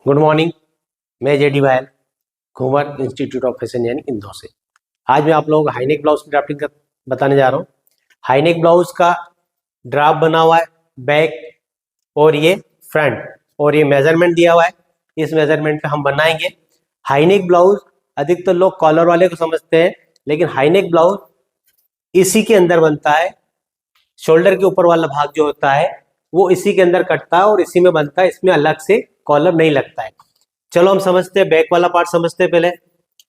Good morning. मैं JD भायल घूमर इंस्टीट्यूट ऑफ फैशन यानी इंदौर से। आज मैं आप लोगों को हाईनेक ब्लाउज की ड्राफ्टिंग का बताने जा रहा हूँ। हाईनेक ब्लाउज का ड्राफ्ट बना हुआ है, बैक और ये फ्रंट, और ये मेजरमेंट दिया हुआ है। इस मेजरमेंट पे हम बनाएंगे हाईनेक ब्लाउज। अधिकतर लोग कॉलर वाले को समझते हैं, लेकिन हाईनेक ब्लाउज इसी के अंदर बनता है। शोल्डर के ऊपर वाला भाग जो होता है वो इसी के अंदर कटता है और इसी में बनता है। इसमें अलग से कॉलर नहीं लगता है। चलो हम समझते हैं, बैक वाला पार्ट समझते हैं पहले।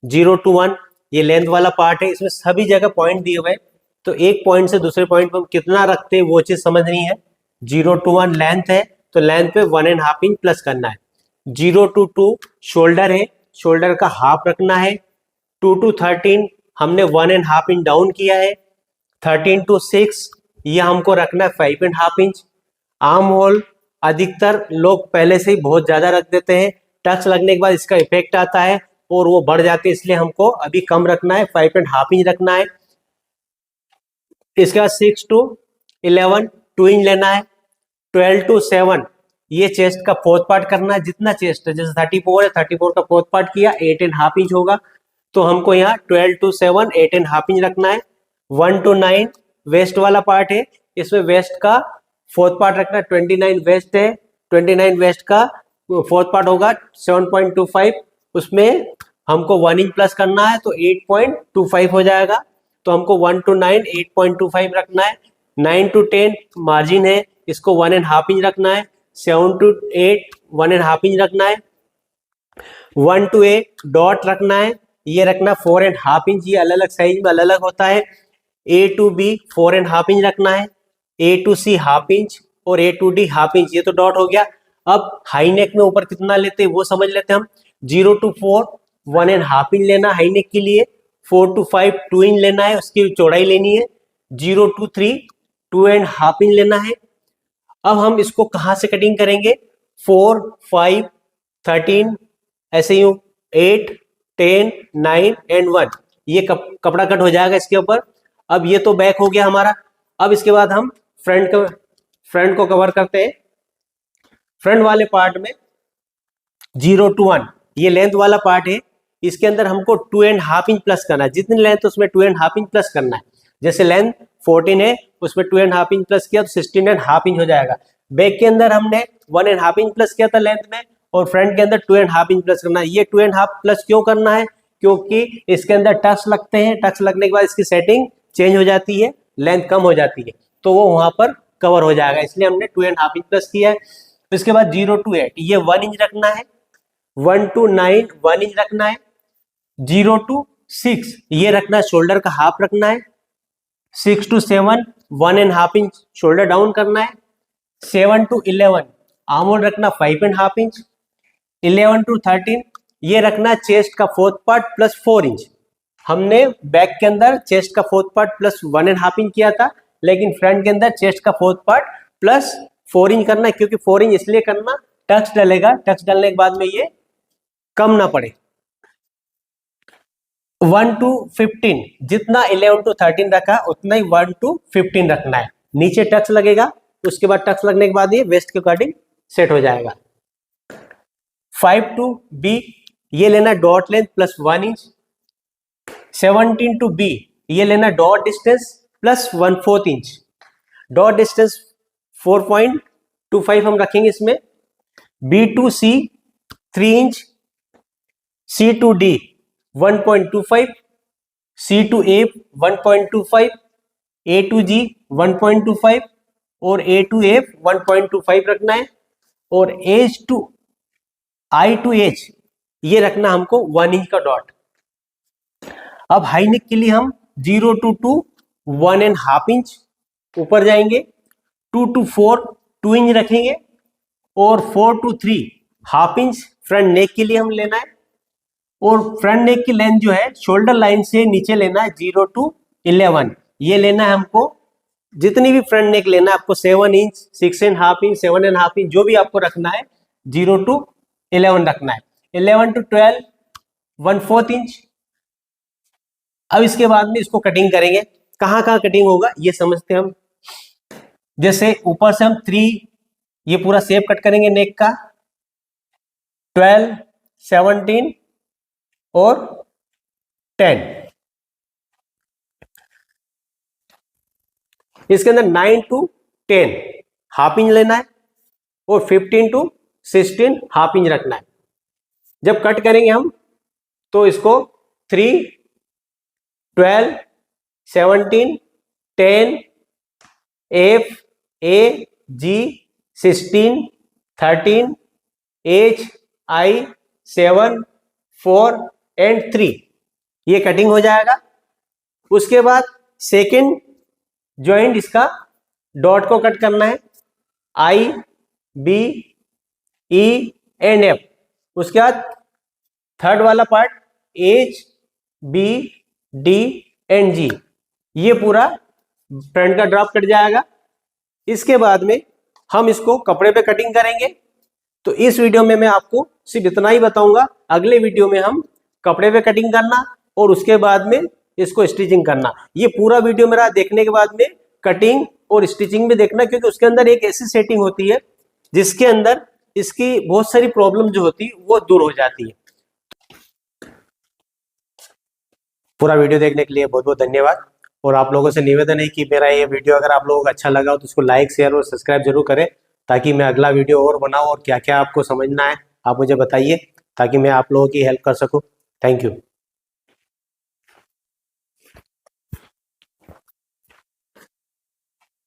0 to 1 ये लेंथ वाला पार्ट है। इसमें सभी जगह पॉइंट दिए हुए हैं, तो एक पॉइंट से दूसरे पॉइंट पर हम कितना रखते हैं वो चीज समझनी है। 0 to 1 लेंथ है, तो लेंथ पे 1.5 इंच प्लस करना है। 0 to 2 शोल्डर है, शोल्डर का हाफ रखना है। 2 to 13 हमने 1.5 इंच डाउन किया है। 13 to 6 ये हमको रखना है 5.5 इंच। आर्म होल अधिकतर लोग पहले से ही बहुत ज्यादा रख देते हैं, टक्स लगने के बाद इसका इफेक्ट आता है और वो बढ़ जाते हैं, इसलिए हमको अभी कम रखना है, 5.5 इंच रखना है। इसके बाद 6 to 11 2 इंच लेना है। 12 to 7 ये चेस्ट का फोर्थ पार्ट करना है। जितना चेस्ट है, जैसे 34 है, 34 का फोर्थ पार्ट किया 8.5 इंच होगा, तो हमको यहाँ 12 to 7 8.5 इंच रखना है। 1 to 9 वेस्ट वाला पार्ट है, इसमें वेस्ट का फोर्थ पार्ट रखना है। 29 वेस्ट है, 29 वेस्ट का फोर्थ पार्ट होगा 7.25, उसमें हमको 1 इंच प्लस करना है, तो 8.25 हो जाएगा। तो हमको 1 to 9 8.25 रखना है। 9 to 10 मार्जिन है, इसको 1.5 इंच रखना है। 7 to 8 1.5 इंच रखना है। 1 to 8 डॉट रखना है, ये रखना 4.5 इंच। ये अलग अलग साइज में अलग अलग होता है। A to B 4.5 इंच रखना है। A to C half inch और A to D half inch. ये तो डॉट हो गया। अब हाई नेक में ऊपर कितना लेते हैं वो समझ लेते हैं हम। 0 to 4 1.5 इंच लेना हाई नेक के लिए। 4 to 5 2 इंच लेना है, उसकी चौड़ाई लेनी है। 0 to 3 2.5 इंच लेना है। अब हम इसको कहाँ से कटिंग करेंगे? 4 5 13 ऐसे ही 8 10 9 एंड 1 ये कपड़ा कट हो जाएगा इसके ऊपर। अब ये तो बैक हो गया हमारा। अब इसके बाद हम फ्रंट को कवर करते हैं। फ्रंट वाले पार्ट में 0 to 1 ये लेंथ वाला पार्ट है, इसके अंदर हमको 2.5 इंच प्लस करना है। जितनी लेंथ उसमें 2.5 इंच प्लस करना है। जैसे लेंथ 14 है, उसमें 2.5 इंच प्लस किया तो 16.5 इंच हो जाएगा। बैक के अंदर हमने 1.5 इंच प्लस किया था लेंथ में, और फ्रंट के अंदर 2.5 इंच प्लस करना है। ये 2.5 प्लस क्यों करना है? क्योंकि इसके अंदर टक्स लगते हैं, टक्स लगने के बाद इसकी सेटिंग चेंज हो जाती है, लेंथ कम हो जाती है, तो वो वहां पर कवर हो जाएगा, इसलिए हमने 2.5 इंच प्लस किया है। इसके बाद 0 to 8 ये 1 इंच रखना है। 1 to 9 1 इंच रखना है। 0 to 6 ये रखना है, शोल्डर का हाफ रखना है। 6 to 7 1.5 इंच शोल्डर डाउन करना है। 7 to 11 आर्म होल रखना 5.5 इंच। 11 to 13 ये रखना है चेस्ट का फोर्थ पार्ट प्लस 4 इंच। हमने बैक के अंदर चेस्ट का फोर्थ पार्ट प्लस 1.5 इंच किया था, लेकिन फ्रंट के अंदर चेस्ट का फोर्थ पार्ट प्लस 4 इंच करना है। क्योंकि 4 इंच इसलिए करना, टक्स डलेगा, टक्स डालने के बाद में ये कम ना पड़े। 1 to 15 जितना 11 to 13 रखा उतना ही 1 to 15 रखना है। नीचे टक्स लगेगा, उसके बाद टक्स लगने के बाद ये वेस्ट के अकॉर्डिंग सेट हो जाएगा। 5 to B ये लेना dot length plus 1 inch. 17 to B ये लेना dot distance plus 1/4 inch. Dot distance 4.25 हम रखेंगे इसमें। B to C 3 inch. C to D 1.25, C to A 1.25, A to G 1.25 और A to F 1.25 रखना है। और I to H ये रखना हमको 1 इंच का डॉट। अब हाई नेक के लिए हम 0 to 2 1.5 इंच ऊपर जाएंगे। 2 to 4 2 इंच रखेंगे, और 4 to 3 हाफ इंच फ्रंट नेक के लिए हम लेना है। और फ्रंट नेक की लेंथ जो है शोल्डर लाइन से नीचे लेना है 0 to 11 ये लेना है हमको। जितनी भी फ्रंट नेक लेना है आपको 7 इंच 6.5 इंच 7.5 इंच जो भी आपको रखना है, 0 to 11 रखना है। 11 to 12 1/4 इंच। अब इसके बाद में इसको कटिंग करेंगे। कहाँ कहाँ कटिंग होगा ये समझते हैं हम। जैसे ऊपर से हम 3 ये पूरा शेप कट करेंगे नेक का। 12, 17 और 10। इसके अंदर 9 to 10 हाफ इंच लेना है और 15 to 16 हाफ इंच रखना है। जब कट करेंगे हम तो इसको 3, 12, 17, 10, F, A, G, 16, 13, H, I, 7, 4 and 3 ये कटिंग हो जाएगा। उसके बाद सेकेंड ज्वाइंट इसका डॉट को कट करना है, I, B, E and F। उसके बाद थर्ड वाला part H, B, D and G, ये पूरा फ्रंट का ड्रॉप कट जाएगा। इसके बाद में हम इसको कपड़े पे कटिंग करेंगे। तो इस वीडियो में मैं आपको सिर्फ इतना ही बताऊंगा। अगले वीडियो में हम कपड़े पे कटिंग करना और उसके बाद में इसको स्टिचिंग करना। ये पूरा वीडियो मेरा देखने के बाद में कटिंग और स्टिचिंग भी देखना, क्योंकि उसके अंदर एक ऐसी सेटिंग होती है जिसके अंदर इसकी बहुत सारी प्रॉब्लम जो होती है वो दूर हो जाती है। पूरा वीडियो देखने के लिए बहुत बहुत धन्यवाद। और आप लोगों से निवेदन है कि मेरा ये वीडियो अगर आप लोगों को अच्छा लगा हो तो उसको लाइक, शेयर और सब्सक्राइब जरूर करें, ताकि मैं अगला वीडियो और बनाऊं। और क्या क्या आपको समझना है आप मुझे बताइए, ताकि मैं आप लोगों की हेल्प कर सकूं। Thank you.